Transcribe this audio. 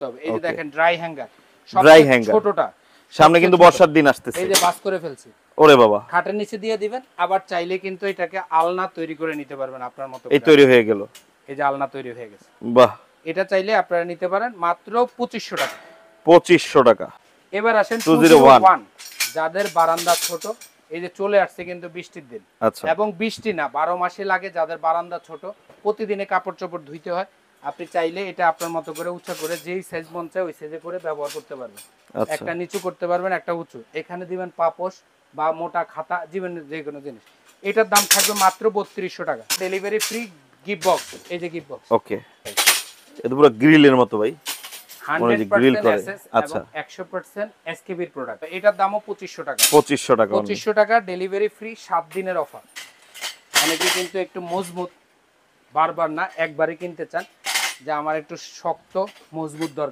তবে এই যে Okay. দেখেন ড্রাই হ্যাঙ্গার, Dry hanger। ছোটটা সামনে কিন্তু বর্ষার দিন আসতেছে। এই যে বাস করে ফেলছি, ওরে বাবা, খাটের নিচে দিয়ে দিবেন। আবার চাইলে কিন্তু এটাকে আলনা তৈরি করে নিতে পারবেন আপনার মতো এই করে। তৈরি হয়ে গেল। এই যে আলনা তৈরি হয়ে গেছে, বাহ, এটা চাইলে আপনারা নিতে পারেন মাত্র 2500 টাকা। 2500 টাকা। এবার আসেন 201 201, যাদের বারান্দা ছোট, এই যে চলে আসছে কিন্তু বৃষ্টির দিন, আচ্ছা, এবং বৃষ্টি না 12 মাসে লাগে, যাদের বারান্দা ছোট, প্রতিদিনে কাপড় চোপড় ধুইতে হয়, আপনি চাইলে এটা আপনার মতো করে উঁচা করে যেই সাইজ মন চায় ওই সাইজে করে ব্যবহার করতে পারবেন। আচ্ছা। একটা নিচু করতে পারবেন, একটা উঁচু। এখানে দিবেন পাপোশ বা মোটা খাতা, জীবন যে কোনো জিনিস। এটার দাম থাকবে মাত্র 3200 টাকা। Delivery free, gift box. এই যে গিফট বক্স, ওকে, এটা পুরো গ্রিলের মতো ভাই, মনে হয় যে গ্রিল 100% করে। এসএস আচ্ছা, এবং 100% এসকেবির প্রোডাক্ট। এটার দামও 2500 টাকা। 2500 টাকা। 2500 টাকা ডেলিভারি ফ্রি, 7 দিনের অফার। অনেকে কিন্তু একটু মজবুত, বারবার না একবারই কিনতে চান, যে আমার একটু শক্ত মজবুত দরকার।